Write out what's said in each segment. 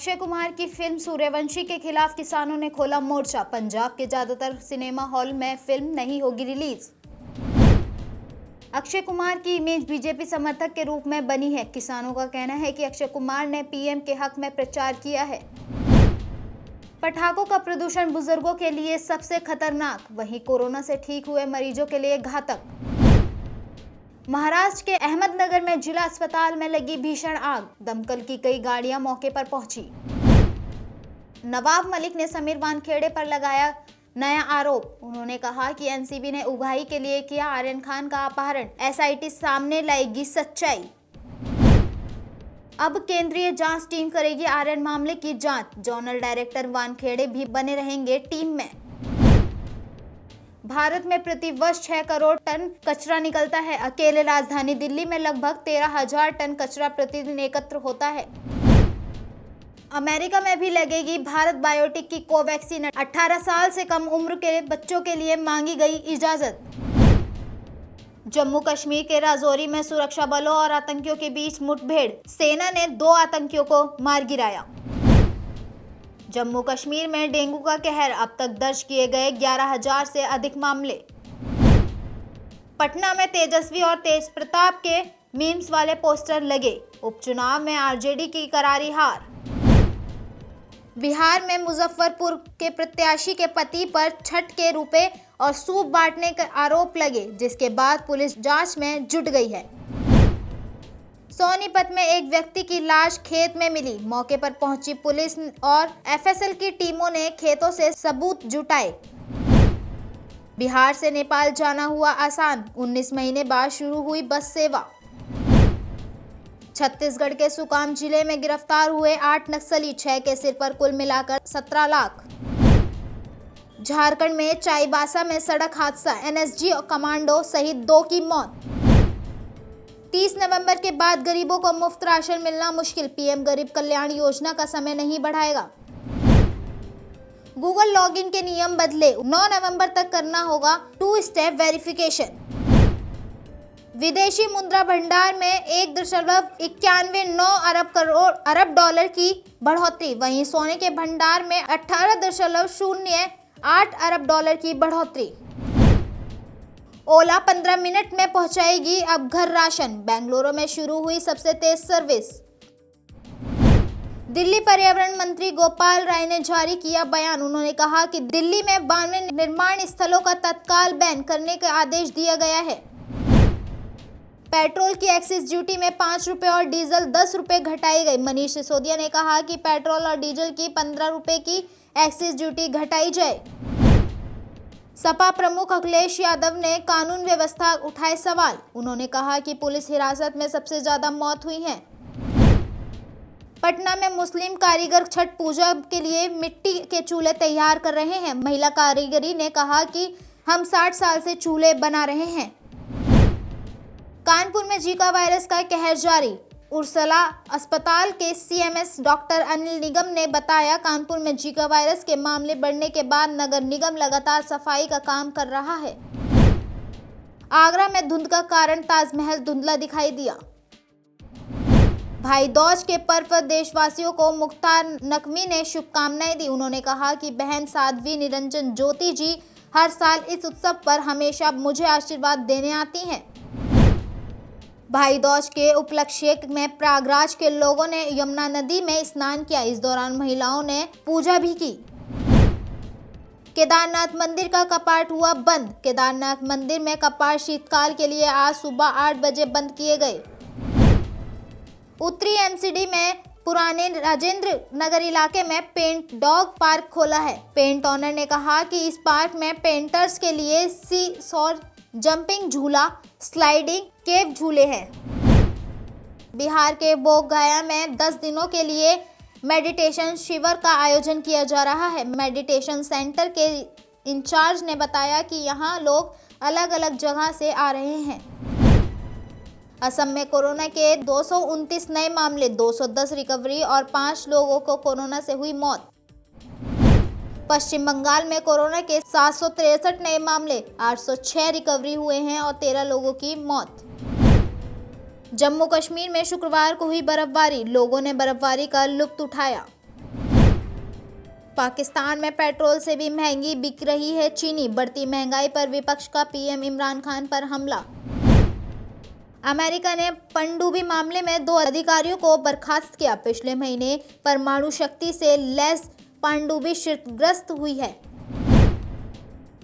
अक्षय कुमार की फिल्म सूर्यवंशी के खिलाफ किसानों ने खोला मोर्चा। पंजाब के ज्यादातर सिनेमा हॉल में फिल्म नहीं होगी रिलीज। अक्षय कुमार की इमेज बीजेपी समर्थक के रूप में बनी है। किसानों का कहना है कि अक्षय कुमार ने पीएम के हक में प्रचार किया है। पटाखों का प्रदूषण बुजुर्गों के लिए सबसे खतरनाक, वहीं कोरोना से ठीक हुए मरीजों के लिए घातक। महाराष्ट्र के अहमदनगर में जिला अस्पताल में लगी भीषण आग, दमकल की कई गाड़ियां मौके पर पहुंची। नवाब मलिक ने समीर वानखेड़े पर लगाया नया आरोप। उन्होंने कहा कि एनसीबी ने उगाही के लिए किया आर्यन खान का अपहरण, एसआईटी सामने लाएगी सच्चाई। अब केंद्रीय जांच टीम करेगी आर्यन मामले की जांच। जोनल डायरेक्टर वानखेड़े भी बने रहेंगे टीम में। भारत में प्रति वर्ष 6 करोड़ टन कचरा निकलता है। अकेले राजधानी दिल्ली में लगभग 13,000 टन कचरा प्रतिदिन एकत्र होता है। अमेरिका में भी लगेगी भारत बायोटेक की कोवैक्सीन। 18 साल से कम उम्र के बच्चों के लिए मांगी गई इजाजत। जम्मू कश्मीर के राजौरी में सुरक्षा बलों और आतंकियों के बीच मुठभेड़, सेना ने 2 आतंकियों को मार गिराया। जम्मू कश्मीर में डेंगू का कहर, अब तक दर्ज किए गए 11,000 से अधिक मामले। पटना में तेजस्वी और तेज प्रताप के मीम्स वाले पोस्टर लगे। उपचुनाव में आरजेडी की करारी हार। बिहार में मुजफ्फरपुर के प्रत्याशी के पति पर छठ के रुपए और सूप बांटने के आरोप लगे, जिसके बाद पुलिस जांच में जुट गई है। सोनीपत में एक व्यक्ति की लाश खेत में मिली। मौके पर पहुंची पुलिस और एफएसएल की टीमों ने खेतों से सबूत जुटाए। बिहार से नेपाल जाना हुआ आसान, 19 महीने बाद शुरू हुई बस सेवा। छत्तीसगढ़ के सुकाम जिले में गिरफ्तार हुए 8 नक्सली, 6 के सिर पर कुल मिलाकर 17 लाख। झारखंड में चाईबासा में सड़क हादसा, एनएसजी और कमांडो सहित 2 की मौत। 30 नवंबर के बाद गरीबों को मुफ्त राशन मिलना मुश्किल, पीएम गरीब कल्याण योजना का समय नहीं बढ़ाएगा। गूगल लॉगिन के नियम बदले, 9 नवंबर तक करना होगा 2 स्टेप वेरिफिकेशन। विदेशी मुद्रा भंडार में 1.91 अरब डॉलर की बढ़ोतरी, वहीं सोने के भंडार में 18.08 अरब डॉलर की बढ़ोतरी। ओला 15 मिनट में पहुंचाएगी अब घर राशन। बेंगलुरु में शुरू हुई सबसे तेज सर्विस। दिल्ली पर्यावरण मंत्री गोपाल राय ने जारी किया बयान। उन्होंने कहा कि दिल्ली में 92 निर्माण स्थलों का तत्काल बैन करने का आदेश दिया गया है। पेट्रोल की एक्साइज ड्यूटी में 5 रुपए और डीजल 10 रुपए घटाई गई। मनीष सिसोदिया ने कहा कि पेट्रोल और डीजल की 15 रुपए की एक्साइज ड्यूटी घटाई जाए। सपा प्रमुख अखिलेश यादव ने कानून व्यवस्था उठाए सवाल। उन्होंने कहा कि पुलिस हिरासत में सबसे ज्यादा मौत हुई है। पटना में मुस्लिम कारीगर छठ पूजा के लिए मिट्टी के चूल्हे तैयार कर रहे हैं। महिला कारीगरी ने कहा कि हम 60 साल से चूल्हे बना रहे हैं। कानपुर में जीका वायरस का कहर जारी। उर्सला अस्पताल के सीएमएस डॉक्टर अनिल निगम ने बताया, कानपुर में जीका वायरस के मामले बढ़ने के बाद नगर निगम लगातार सफाई का काम कर रहा है। आगरा में धुंध का कारण, ताजमहल धुंधला दिखाई दिया। भाई दूज के पर्व पर देशवासियों को मुख्तार नकवी ने शुभकामनाएं दी। उन्होंने कहा कि बहन साध्वी निरंजन ज्योति जी हर साल इस उत्सव पर हमेशा मुझे आशीर्वाद देने आती हैं। भाई दूज के उपलक्ष्य में प्रयागराज के लोगों ने यमुना नदी में स्नान किया। इस दौरान महिलाओं ने पूजा भी की। केदारनाथ मंदिर का कपाट हुआ बंद। केदारनाथ मंदिर में कपाट शीतकाल के लिए आज सुबह 8 बजे बंद किए गए। उत्तरी एमसीडी में पुराने राजेंद्र नगर इलाके में पेंट डॉग पार्क खोला है। पेंट ऑनर ने कहा कि इस पार्क में पेंटर्स के लिए सी सॉर, जंपिंग झूला, स्लाइडिंग केव झूले हैं। बिहार के बोधगया में 10 दिनों के लिए मेडिटेशन शिविर का आयोजन किया जा रहा है। मेडिटेशन सेंटर के इंचार्ज ने बताया कि यहाँ लोग अलग अलग जगह से आ रहे हैं। असम में कोरोना के 229 नए मामले, 210 रिकवरी और 5 लोगों को कोरोना से हुई मौत। पश्चिम बंगाल में कोरोना के 763 नए मामले, 806 रिकवरी हुए हैं और 13 लोगों की मौत। जम्मू कश्मीर में शुक्रवार को हुई बर्फबारी, लोगों ने बर्फबारी का लुत्फ उठाया। पाकिस्तान में पेट्रोल से भी महंगी बिक रही है चीनी, बढ़ती महंगाई पर विपक्ष का पीएम इमरान खान पर हमला। अमेरिका ने पनडुब्बी मामले में 2 अधिकारियों को बर्खास्त किया। पिछले महीने परमाणु शक्ति से लैस पनडुब्बी क्षतिग्रस्त हुई है।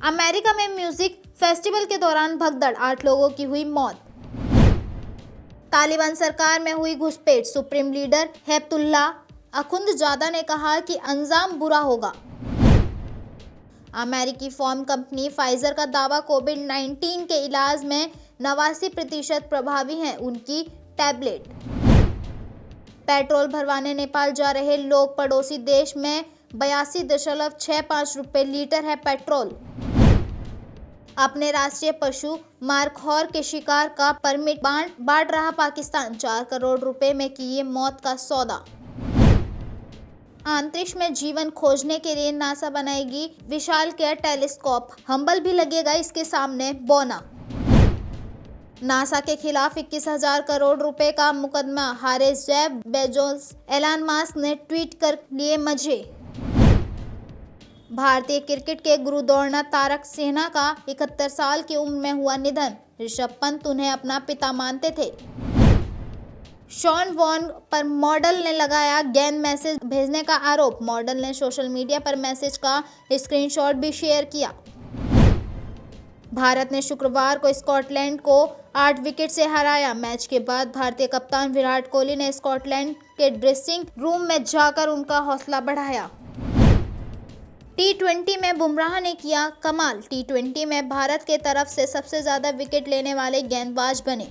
अमेरिका में म्यूजिक फेस्टिवल के दौरान भगदड़, 8 लोगों की हुई मौत। तालिबान सरकार में हुई घुसपैठ, सुप्रीम लीडर हैबतुल्लाह अखुंदजादा ने कहा कि अंजाम बुरा होगा। अमेरिकी फार्म कंपनी फाइजर का दावा, कोविड-19 के इलाज में 89% प्रभावी हैं उनकी टैबलेट। पेट्रोल भरवाने नेपाल जा रहे लोग, पड़ोसी देश में 82.65 रुपये लीटर है पेट्रोल। अपने राष्ट्रीय पशु मारखौर के शिकार का परमिट बांट रहा पाकिस्तान, 4 करोड़ रुपए में किए मौत का सौदा। अंतरिक्ष में जीवन खोजने के लिए नासा बनाएगी विशालकाय टेलीस्कोप, हम्बल भी लगेगा इसके सामने बौना। नासा के खिलाफ 21,000 करोड़ रुपए का मुकदमा, हारे जेफ बेजोस, एलन मस्क ने ट्वीट कर लिए मजे। भारतीय क्रिकेट के गुरु द्रोणाचार्य तारक सिन्हा का 71 साल की उम्र में हुआ निधन। ऋषभ पंत उन्हें अपना पिता मानते थे। शॉन वॉर्न पर मॉडल ने लगाया गैंग मैसेज भेजने का आरोप। मॉडल ने सोशल मीडिया पर मैसेज का स्क्रीनशॉट भी शेयर किया। भारत ने शुक्रवार को स्कॉटलैंड को 8 विकेट से हराया। मैच के बाद भारतीय कप्तान विराट कोहली ने स्कॉटलैंड के ड्रेसिंग रूम में जाकर उनका हौसला बढ़ाया। T20 में बुमराह ने किया कमाल, T20 में भारत के तरफ से सबसे ज्यादा विकेट लेने वाले गेंदबाज बने।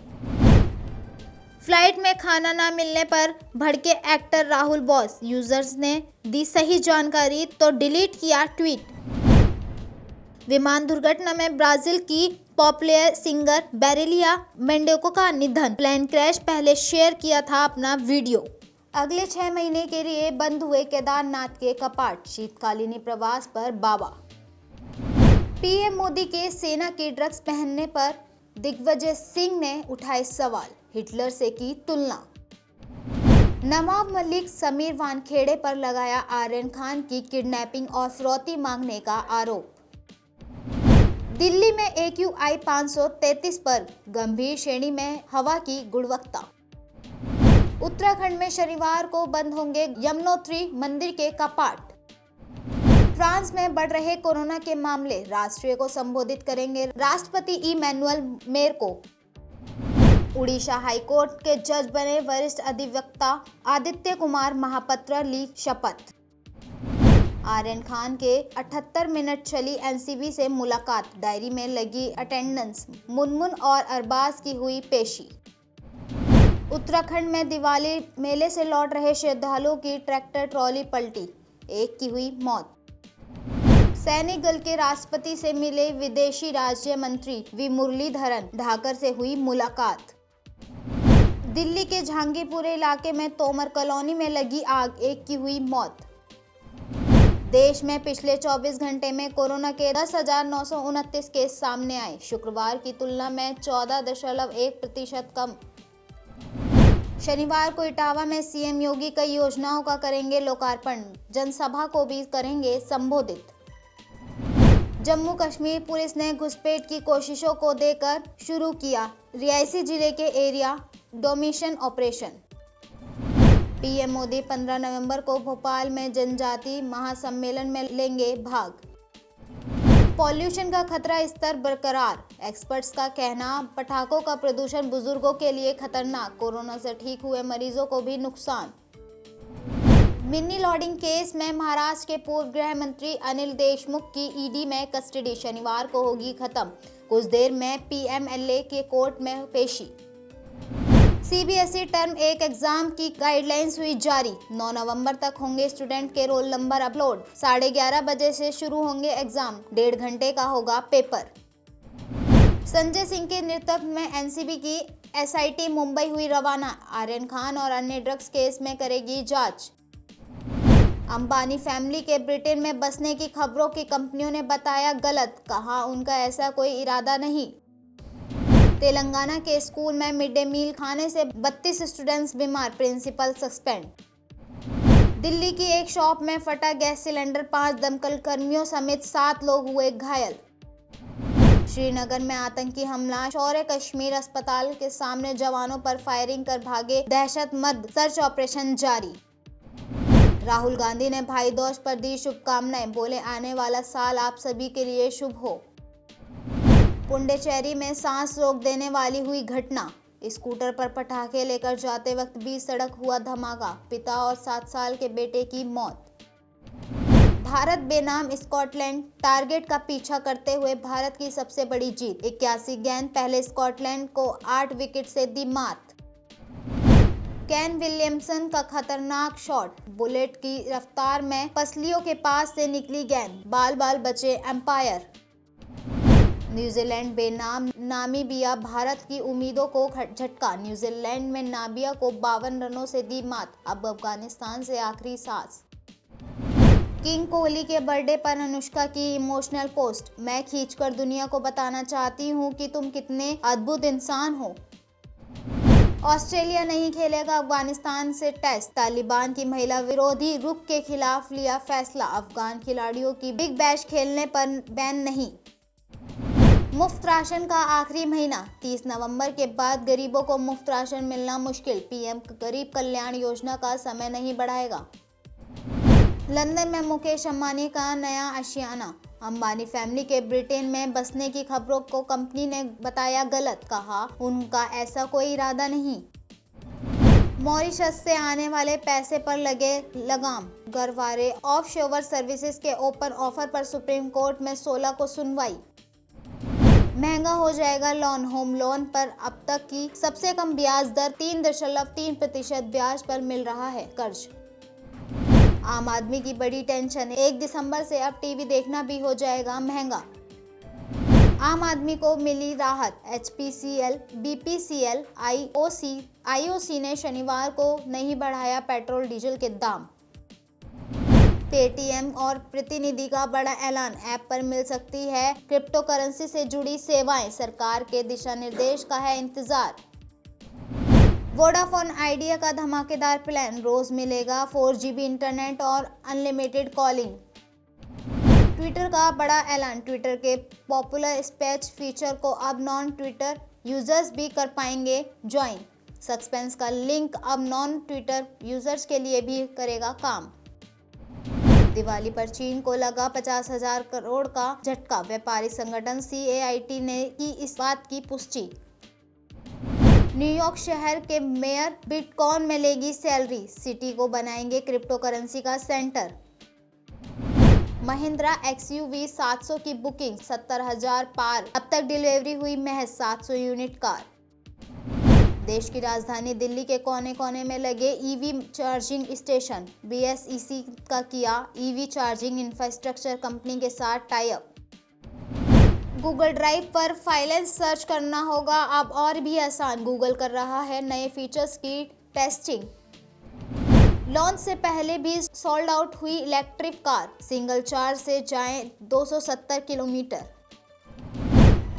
फ्लाइट में खाना ना मिलने पर भड़के एक्टर राहुल बॉस, यूजर्स ने दी सही जानकारी तो डिलीट किया ट्वीट। विमान दुर्घटना में ब्राजील की पॉपुलर सिंगर बेरिलिया मेंडेको का निधन, प्लेन क्रैश पहले शेयर किया था अपना वीडियो। अगले 6 महीने के लिए बंद हुए केदारनाथ के कपाट, शीतकालीन प्रवास पर बाबा। पीएम मोदी के सेना की ड्रेस पहनने पर दिग्विजय सिंह ने उठाए सवाल, हिटलर से की तुलना। नवाब मलिक समीर वानखेड़े पर लगाया आर्यन खान की किडनैपिंग और फिरौती मांगने का आरोप। दिल्ली में AQI 533 पर, गंभीर श्रेणी में हवा की गुणवत्ता। उत्तराखंड में शनिवार को बंद होंगे यमुनोत्री मंदिर के कपाट। फ्रांस में बढ़ रहे कोरोना के मामले, राष्ट्रीय को संबोधित करेंगे राष्ट्रपति इमैनुअल मैक्रों। उड़ीसा हाईकोर्ट के जज बने वरिष्ठ अधिवक्ता आदित्य कुमार महापात्रा ली शपथ। आर्यन खान के 78 मिनट चली एनसीबी से मुलाकात, डायरी में लगी अटेंडेंस, मुनमुन और अरबाज की हुई पेशी। उत्तराखंड में दिवाली मेले से लौट रहे श्रद्धालुओं की ट्रैक्टर ट्रॉली पलटी, 1 की हुई मौत। सैनिक दल के राष्ट्रपति से मिले विदेशी राज्य मंत्री वी मुरलीधरन, ढाकर से हुई मुलाकात। दिल्ली के जहांगीरपुर इलाके में तोमर कॉलोनी में लगी आग, 1 की हुई मौत। देश में पिछले 24 घंटे में कोरोना के 10,929 केस सामने आए, शुक्रवार की तुलना में 14.1% कम। शनिवार को इटावा में सीएम योगी कई योजनाओं का करेंगे लोकार्पण, जनसभा को भी करेंगे संबोधित। जम्मू कश्मीर पुलिस ने घुसपैठ की कोशिशों को देकर शुरू किया रियासी जिले के एरिया डोमिशन ऑपरेशन। पीएम मोदी 15 नवंबर को भोपाल में जनजाति महासम्मेलन में लेंगे भाग। पॉल्यूशन का खतरा स्तर बरकरार, एक्सपर्ट्स का कहना, पटाखों का प्रदूषण बुजुर्गों के लिए खतरनाक, कोरोना से ठीक हुए मरीजों को भी नुकसान। मिनी लॉन्ड्रिंग केस में महाराष्ट्र के पूर्व गृह मंत्री अनिल देशमुख की ईडी में कस्टडी, शनिवार को होगी खत्म, कुछ देर में पीएमएलए के कोर्ट में पेशी। सीबीएसई टर्म 1 एग्जाम की गाइडलाइंस हुई जारी, 9 नवंबर तक होंगे स्टूडेंट के रोल नंबर अपलोड, 11:30 बजे से शुरू होंगे एग्जाम, 1.5 घंटे का होगा पेपर। संजय सिंह के नेतृत्व में एनसीबी की एसआईटी मुंबई हुई रवाना, आर्यन खान और अन्य ड्रग्स केस में करेगी जांच। अंबानी फैमिली के ब्रिटेन में बसने की खबरों की कंपनियों ने बताया गलत, कहा उनका ऐसा कोई इरादा नहीं। तेलंगाना के स्कूल में मिड डे मील खाने से 32 स्टूडेंट्स बीमार, प्रिंसिपल सस्पेंड। दिल्ली की एक शॉप में फटा गैस सिलेंडर, 5 दमकल कर्मियों समेत 7 लोग हुए घायल। श्रीनगर में आतंकी हमला, शौर्य कश्मीर अस्पताल के सामने जवानों पर फायरिंग कर भागे दहशतमंद, सर्च ऑपरेशन जारी। राहुल गांधी ने भाई दूज पर दी शुभकामनाएं, बोले आने वाला साल आप सभी के लिए शुभ हो। पुडुचेरी में सांस रोक देने वाली हुई घटना, स्कूटर पर पटाखे लेकर जाते वक्त बीच सड़क हुआ धमाका, पिता और 7 साल के बेटे की मौत। भारत बेनाम स्कॉटलैंड, टारगेट का पीछा करते हुए भारत की सबसे बड़ी जीत, 81 गेंद पहले स्कॉटलैंड को 8 विकेट से दी मात। केन विलियमसन का खतरनाक शॉट, बुलेट की रफ्तार में पसलियों के पास से निकली गेंद, बाल बाल बचे एम्पायर। न्यूजीलैंड बेनाम नामीबिया, भारत की उम्मीदों को झटका, न्यूजीलैंड में नामीबिया को 52 रनों से दी मात, अब अफगानिस्तान से आखिरी सांस। किंग कोहली के बर्थडे पर अनुष्का की इमोशनल पोस्ट, मैं खींचकर दुनिया को बताना चाहती हूँ कि तुम कितने अद्भुत इंसान हो। ऑस्ट्रेलिया नहीं खेलेगा अफगानिस्तान से टेस्ट, तालिबान की महिला विरोधी रुख के खिलाफ लिया फैसला, अफगान खिलाड़ियों की बिग बैश खेलने पर बैन नहीं। मुफ्त राशन का आखिरी महीना, 30 नवंबर के बाद गरीबों को मुफ्त राशन मिलना मुश्किल, पीएम गरीब कल्याण योजना का समय नहीं बढ़ाएगा। लंदन में मुकेश अंबानी का नया आशियाना, अंबानी फैमिली के ब्रिटेन में बसने की खबरों को कंपनी ने बताया गलत, कहा उनका ऐसा कोई इरादा नहीं। मॉरिशस से आने वाले पैसे पर लगे लगाम, गरवारे ऑफशोर सर्विसेज के ओपन ऑफर पर सुप्रीम कोर्ट में 16 को सुनवाई। महंगा हो जाएगा लोन, होम लोन पर अब तक की सबसे कम ब्याज दर, 3.3% ब्याज पर मिल रहा है कर्ज। आम आदमी की बड़ी टेंशन, 1 दिसंबर से अब टीवी देखना भी हो जाएगा महंगा। आम आदमी को मिली राहत, HPCL, BPCL, IOC ने शनिवार को नहीं बढ़ाया पेट्रोल डीजल के दाम। पेटीएम और प्रतिनिधि का बड़ा ऐलान, ऐप पर मिल सकती है क्रिप्टो करेंसी से जुड़ी सेवाएं, सरकार के दिशा निर्देश का है इंतजार। वोडाफोन आइडिया का धमाकेदार प्लान, रोज मिलेगा 4GB इंटरनेट और अनलिमिटेड कॉलिंग। ट्विटर का बड़ा ऐलान, ट्विटर के पॉपुलर स्पैच फीचर को अब नॉन ट्विटर यूजर्स भी कर पाएंगे ज्वाइन। सस्पेंस का लिंक अब नॉन ट्विटर यूजर्स के लिए भी करेगा काम। दिवाली पर चीन को लगा 50,000 करोड़ का झटका, व्यापारी संगठन CAIT ने की इस बात की पुष्टि। न्यूयॉर्क शहर के मेयर बिटकॉइन में लेगी सैलरी, सिटी को बनाएंगे क्रिप्टो करेंसी का सेंटर। महिंद्रा XUV 700 की बुकिंग 70,000 पार, अब तक डिलीवरी हुई महज 700 यूनिट कार। देश की राजधानी दिल्ली के कोने कोने में लगे EV चार्जिंग स्टेशन, BSEC का किया EV चार्जिंग इंफ्रास्ट्रक्चर कंपनी के साथ टाई अप। गूगल ड्राइव पर फाइलें सर्च करना होगा अब और भी आसान, गूगल कर रहा है नए फीचर्स की टेस्टिंग। लॉन्च से पहले भी सोल्ड आउट हुई इलेक्ट्रिक कार, सिंगल चार्ज से जाएं 270 किलोमीटर।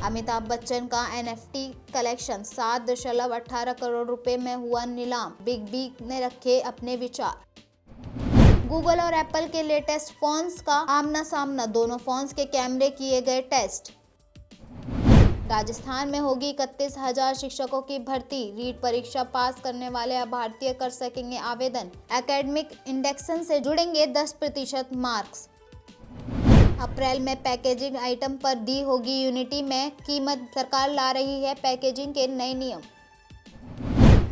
अमिताभ बच्चन का NFT कलेक्शन 7.18 करोड़ रुपए में हुआ नीलाम, बिग बी ने रखे अपने विचार। गूगल और एप्पल के लेटेस्ट फोन्स का आमना सामना, दोनों फोन्स के कैमरे किए गए टेस्ट। राजस्थान में होगी 31,000 शिक्षकों की भर्ती, रीट परीक्षा पास करने वाले अभ्यर्थी कर सकेंगे आवेदन, एकेडमिक इंडेक्सन से जुड़ेंगे 10% मार्क्स। अप्रैल में पैकेजिंग आइटम पर दी होगी यूनिटी में कीमत, सरकार ला रही है पैकेजिंग के नए नियम।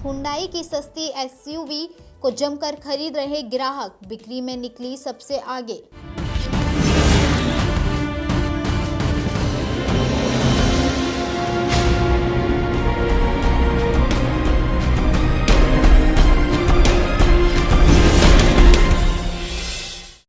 हुंडई की सस्ती SUV को जमकर खरीद रहे ग्राहक, बिक्री में निकली सबसे आगे।